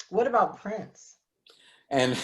What about Prince? And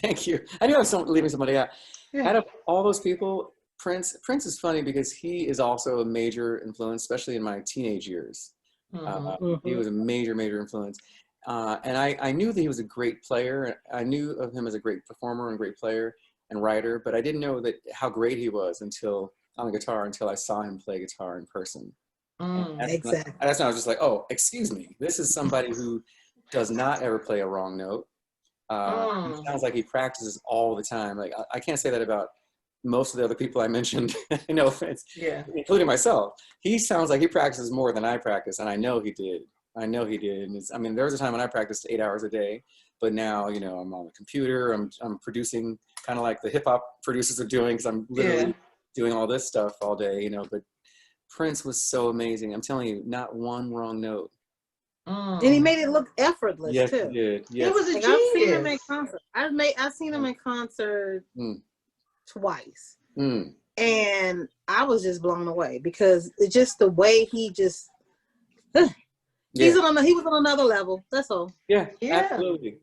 thank you. I knew I was leaving somebody out. Yeah. Out of all those people, Prince is funny because he is also a major influence, especially in my teenage years. He was a major influence. And I knew that he was a great player. I knew of him as a great performer and great player and writer, but I didn't know that how great he was until on the guitar, until I saw him play guitar in person. Exactly. That's when I was just like, oh, excuse me. This is somebody who does not ever play a wrong note. It sounds like he practices all the time. Like I can't say that about most of the other people I mentioned, no offense, including myself. He sounds like he practices more than I practice, and I know he did. And I mean, there was a time when I practiced 8 hours a day, but now, you know, I'm on the computer, I'm producing kind of like the hip hop producers are doing, because I'm literally doing all this stuff all day, you know. But Prince was so amazing. I'm telling you, not one wrong note. And he made it look effortless too. He did. Yes. He was a Like, genius. I've seen him in concert. I've seen him in concert twice, and I was just blown away because it's just the way he just. He was on another level. That's all. Yeah, absolutely,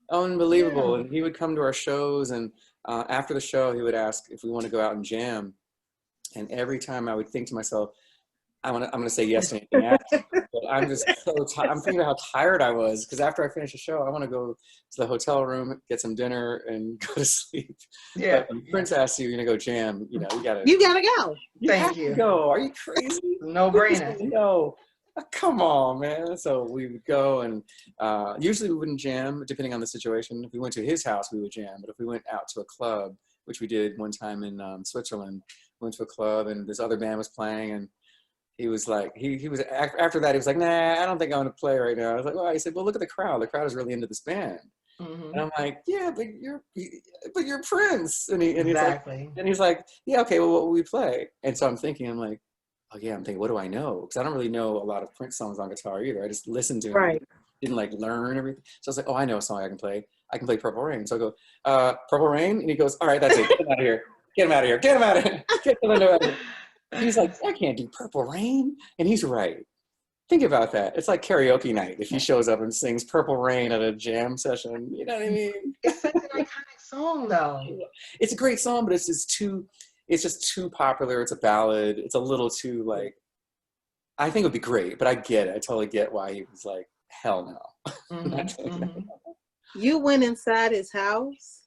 unbelievable. And he would come to our shows, and after the show, he would ask if we want to go out and jam. And every time I would think to myself, I'm gonna say yes to anything else. But I'm just so tired. I'm thinking about how tired I was, because after I finish the show, I want to go to the hotel room, get some dinner, and go to sleep. Yeah. But when Prince asks you, to go jam, you know, you gotta go. Thank you. Go. Are you crazy? No brainer. No. Come on, man. So we would go, and usually we wouldn't jam, depending on the situation. If we went to his house, we would jam. But if we went out to a club, which we did one time in Switzerland, we went to a club, and this other band was playing, and he was like, he was, after that, he was like, nah, I don't think I want to play right now. I was like, well, he said, well, look at the crowd. The crowd is really into this band. And I'm like, yeah, but you're Prince. And he's like, yeah, okay, well, what will we play? And so I'm like, oh yeah, I'm thinking, what do I know? Because I don't really know a lot of Prince songs on guitar either. I just listened to him. Didn't like learn everything. So I was like, oh, I know a song I can play. I can play Purple Rain. So I go, Purple Rain? And he goes, all right, that's it. Get him out of here. Get him out of here. Get him out of here. Get Kellindo out of here. And he's like, I can't do Purple Rain. And he's right. Think about that. It's like karaoke night if he shows up and sings Purple Rain at a jam session. You know what I mean? It's such an iconic song, though. It's a great song, but it's just too popular. It's a ballad. It's a little too, like, I think it would be great, but I get it. I totally get why he was like, hell no. You went inside his house.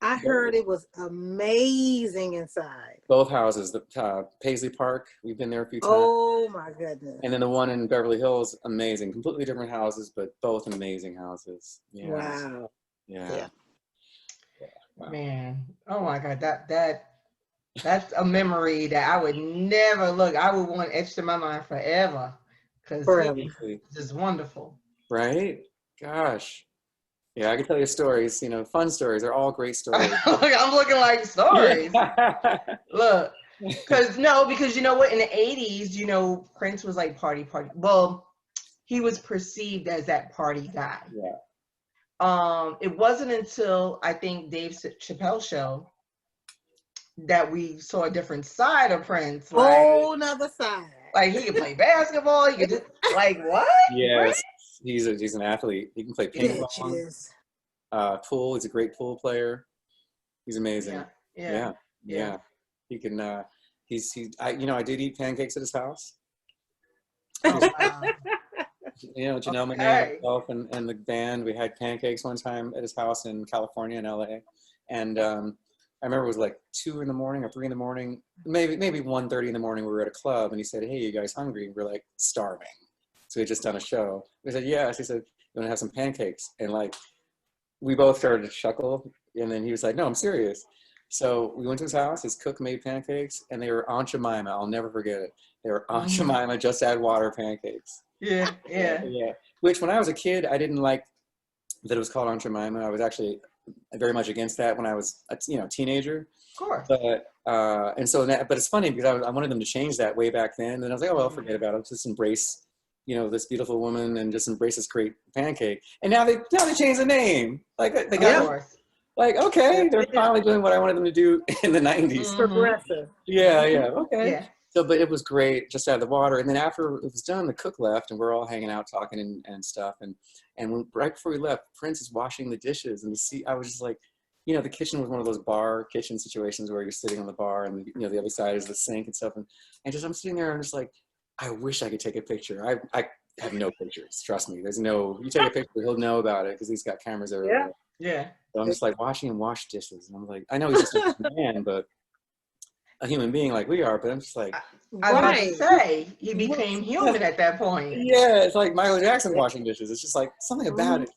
I heard it was amazing inside. Both houses, the Paisley Park, we've been there a few times. Oh my goodness. And then the one in Beverly Hills, amazing. Completely different houses, but both amazing houses. Yeah. Wow. Yeah. Wow. Man, oh my God, that's a memory that I would never look. I would want etched in my mind forever, because it's just wonderful. Right? Gosh. Yeah, I can tell you stories, fun stories. They're all great stories. I'm looking like stories. Look, because you know what? In the 80s, Prince was like party. Well, he was perceived as that party guy. Yeah. It wasn't until I think Dave Chappelle's show that we saw a different side of Prince. Another side. Like, he could play basketball. He could just, like, what? Yes. He's an athlete. He can play ping pong. Pool. He's a great pool player. He's amazing. Yeah. He can. I did eat pancakes at his house. Oh, wow. Janelle Monae, myself, and the band. We had pancakes one time at his house in California, in LA, and I remember it was like 2 in the morning or 3 in the morning, maybe 1:30 in the morning. We were at a club, and he said, "Hey, you guys hungry?" We're like, starving. So we had just done a show. We said, yes. He said, you want to have some pancakes? And like, we both started to chuckle. And then he was like, no, I'm serious. So we went to his house. His cook made pancakes, and they were Aunt Jemima. I'll never forget it. They were Aunt Jemima, just add water pancakes. Yeah. Which, when I was a kid, I didn't like that it was called Aunt Jemima. I was actually very much against that when I was a teenager. Of course. But it's funny because I wanted them to change that way back then. And I was like, oh, well, forget about it. Just embrace this beautiful woman and just embrace this great pancake. And now they changed the name. Like, they got like, okay, they're finally doing what I wanted them to do in the 90s. Progressive. Yeah, okay. Yeah. but it was great, just out of the water. And then after it was done, the cook left, and we're all hanging out, talking and stuff. And right before we left, Prince is washing the dishes, and I was just like, you know, the kitchen was one of those bar kitchen situations where you're sitting on the bar, and you know, the other side is the sink and stuff. And just I'm sitting there, and I'm just like, I wish I could take a picture. I have no pictures. Trust me. You take a picture, he'll know about it because he's got cameras everywhere. Yeah. So I'm just like watching him wash dishes, and I'm like, I know he's just a man, but a human being like we are. But I'm just like, I was about to say he became human at that point. Yeah, it's like Michael Jackson washing dishes. It's just like something about it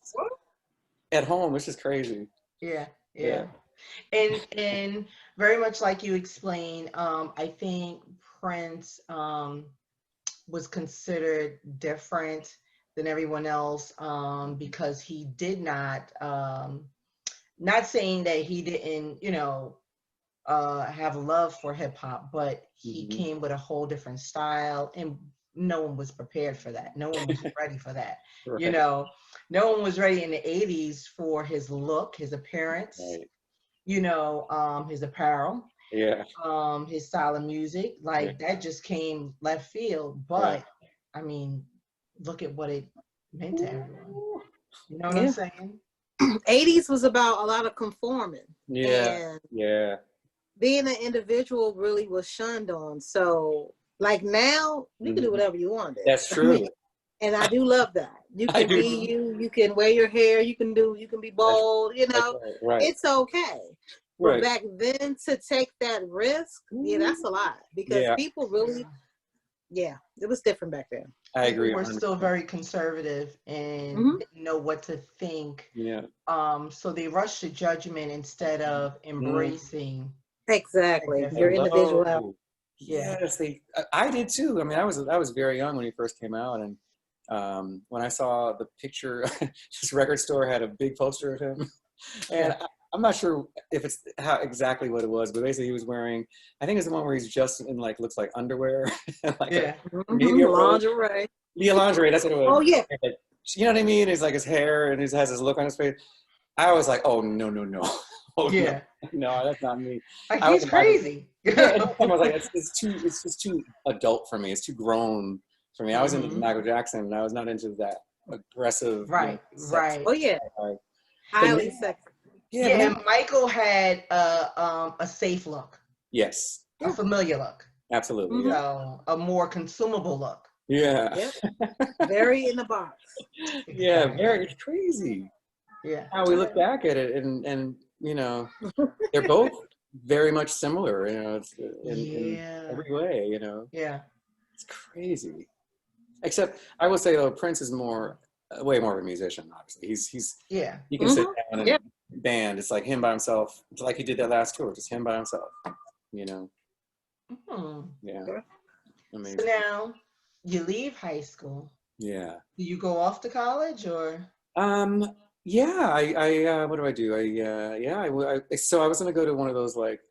at home. It's just crazy. Yeah. And very much like you explained, I think Prince was considered different than everyone else because he did not saying that he didn't, you know, have love for hip hop, but he came with a whole different style, and no one was prepared for that. No one was ready for that. Right. You know, no one was ready in the 80s for his look, his appearance, you know, his apparel, his style of music. Like that just came left field. But I mean, look at what it meant to everyone. You know what I'm saying? 80s was about a lot of conforming. And being an individual really was shunned on. So like now you can do whatever you want. That's true. And I do love that. You can be you can wear your hair, you can be bold, you know, it's okay. But back then to take that risk, that's a lot because people really, it was different back then. I agree. We're still very conservative and didn't know what to think. So they rushed to judgment instead of embracing. Exactly. Your individuality. Yes, I did too. I mean, I was very young when he first came out, and when I saw the picture, this record store had a big poster of him, and I'm not sure if it's exactly what it was, but basically he was wearing, I think it's the one where he's just in like looks like underwear, like lingerie. Yeah, lingerie. That's what it was. Oh yeah. You know what I mean? It's like his hair, and he has his look on his face. I was like, oh no. Oh, no, that's not me. Like, he's crazy. I was like, it's just too adult for me. It's too grown for me. I was into Michael Jackson, and I was not into that aggressive. Right. Oh yeah. Highly sexy. Yeah, Michael had a safe look. Yes. A familiar look. Absolutely. You know, a more consumable look. Yeah. Very in the box. Yeah, very crazy. Yeah. How we look back at it, and you know, they're both very much similar, you know, in every way, you know. Yeah. It's crazy. Except I will say though, Prince is way more of a musician, obviously. He's you can sit down and band. It's like him by himself. It's like he did that last tour, just him by himself, you know. Yeah. Amazing. So now you leave high school. Yeah. Do you go off to college or? Yeah, I what do I do? So I was gonna go to one of those like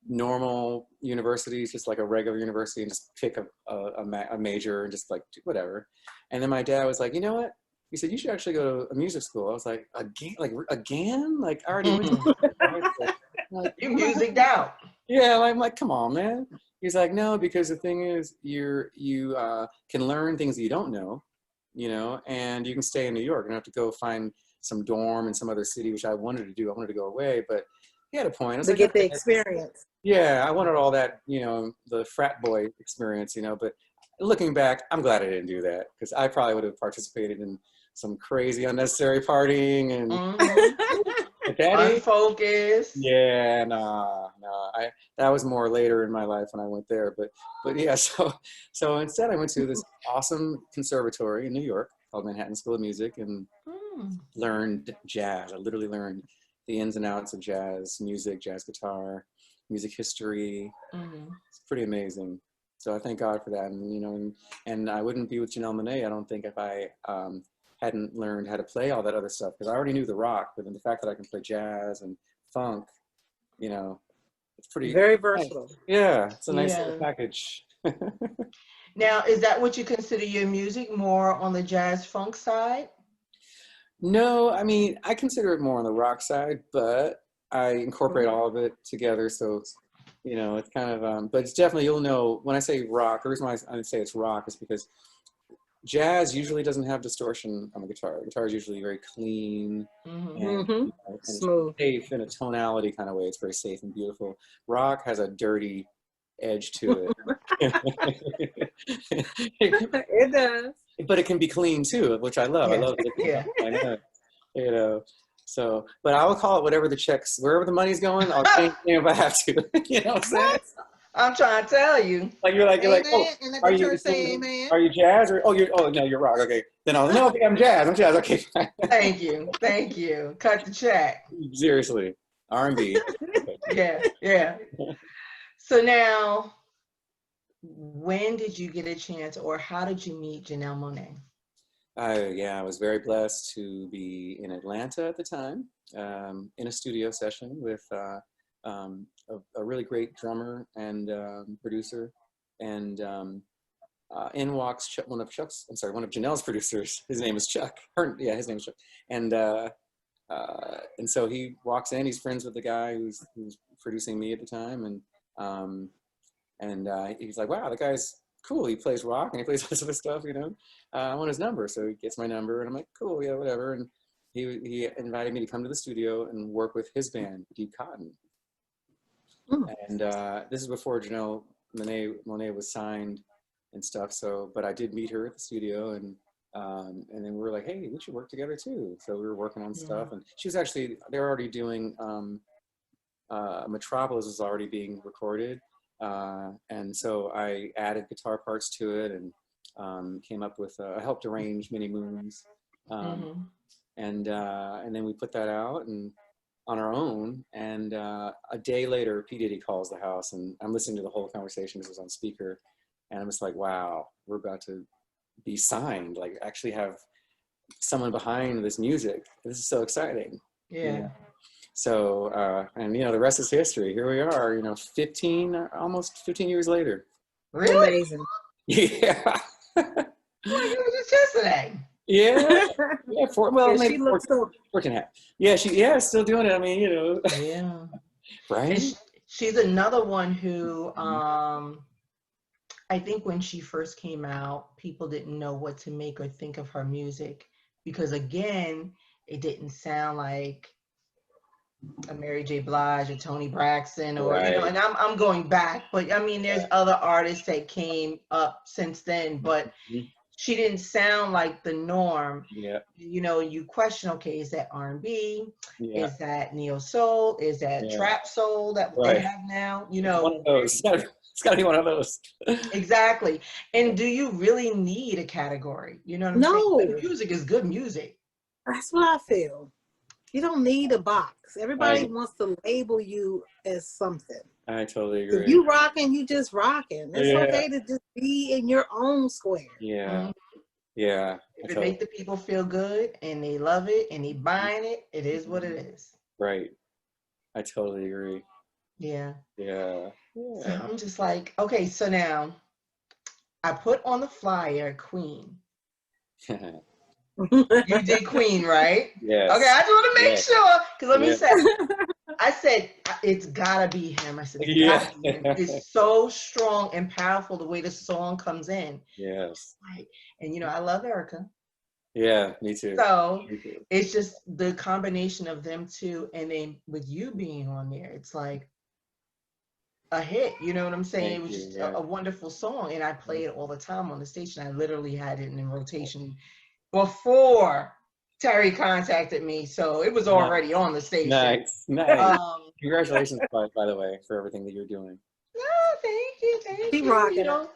normal universities, just like a regular university, and just pick a major and just like do whatever. And then my dad was like, you know what? He said, you should actually go to a music school. I was like, again? Like I already went to like, you music'd out. Yeah, I'm like, come on, man. He's like, no, because the thing is, you can learn things that you don't know, you know, and you can stay in New York. You don't have to go find some dorm in some other city, which I wanted to do. I wanted to go away, but he had a point. I was to like, get the experience. Yeah, I wanted all that, you know, the frat boy experience, you know, but looking back, I'm glad I didn't do that because I probably would have participated in some crazy unnecessary partying and unfocused. Yeah, no. That was more later in my life when I went there, but yeah. So instead, I went to this awesome conservatory in New York called Manhattan School of Music and learned jazz. I literally learned the ins and outs of jazz music, jazz guitar, music history. It's pretty amazing. So I thank God for that. And you know, and I wouldn't be with Janelle Monae, I don't think, if I hadn't learned how to play all that other stuff, because I already knew the rock, but then the fact that I can play jazz and funk, you know, it's pretty very versatile. Nice. Yeah, it's a nice little package. Now, is that what you consider your music, more on the jazz funk side? No, I mean, I consider it more on the rock side, but I incorporate all of it together. So, You know, it's kind of, but it's definitely, you'll know, when I say rock, the reason why I say it's rock is because jazz usually doesn't have distortion on the guitar. Guitar is usually very clean and, you know, and smooth, safe in a tonality kind of way. It's very safe and beautiful. Rock has a dirty edge to it. It does. But it can be clean too, which I love. Yeah. I love it. Yeah. I know. You know. So, but I will call it whatever the checks, wherever the money's going, I'll change the name if I have to. You know what I'm saying? I'm trying to tell you. Like you're like, oh, and let are the you church say amen. are you jazz or oh no, you're rock. Okay, then I'll no, okay, I'm jazz. Okay. Thank you. Cut the check. Seriously, R&B. Yeah. So now, when did you get a chance, or how did you meet Janelle Monae? I was very blessed to be in Atlanta at the time, in a studio session with a really great drummer and producer, and in walks one of Janelle's producers. His name is Chuck. His name is Chuck. And so he walks in. He's friends with the guy who's producing me at the time, and he's like, "Wow, the guy's cool. He plays rock and he plays this other stuff, you know. I want his number." So he gets my number, and I'm like, "Cool, yeah, whatever." And he invited me to come to the studio and work with his band, Deep Cotton. And this is before Janelle Monae was signn and stuff. So, but I did meet her at the studio, and then we were like, "Hey, we should work together too." So we were working on stuff, and she was actually, they were already doing Metropolis was already being recorded, and so I added guitar parts to it, and came up with I helped arrange Many Moons, and then we put that out and on our own, and a day later P. Diddy calls the house, and I'm listening to the whole conversation. This was on speaker, and I'm just like, wow, we're about to be signed, like actually have someone behind this music. This is so exciting. Yeah. So, and you know, the rest is history. Here we are, you know, almost 15 years later. Really? Amazing. Yeah. Well, you were just yesterday. Yeah. Maybe she looks 14 and a half. Yeah, still doing it. I mean, you know. Yeah. Right? She's another one who, I think when she first came out, people didn't know what to make or think of her music, because again, it didn't sound like a Mary J. Blige or Toni Braxton, or you know, and I'm going back, but I mean, there's other artists that came up since then, but she didn't sound like the norm. Yeah. You know, you question, okay, is that R&B? Yeah. Is that neo soul? Is that trap soul that they have now? You know, one of those. It's got to be one of those. Exactly. And do you really need a category? You know what I'm saying? Good music is good music. That's what I feel. You don't need a box. Everybody wants to label you as something. I totally agree. If you rocking, you just rocking. It's okay to just be in your own square. Yeah. Yeah. If it makes the people feel good and they love it and they buying it, it is what it is. Right. I totally agree. Yeah. Yeah. So I'm just like, okay, so now I put on the flyer Queen. You did Queen, right? Yes. Okay, I just want to make sure, because let me say, I said, it's gotta be him. I said, it's gotta be him. It's so strong and powerful the way the song comes in. Yes. And you know, I love Erica. Yeah, me too. So it's just the combination of them two, and then with you being on there, it's like a hit. You know what I'm saying? It was just a wonderful song, and I play it all the time on the station. I literally had it in rotation before Terry contacted me, so it was already on the station. Nice. Congratulations, by the way, for everything that you're doing. No, thank you. Keep rocking out.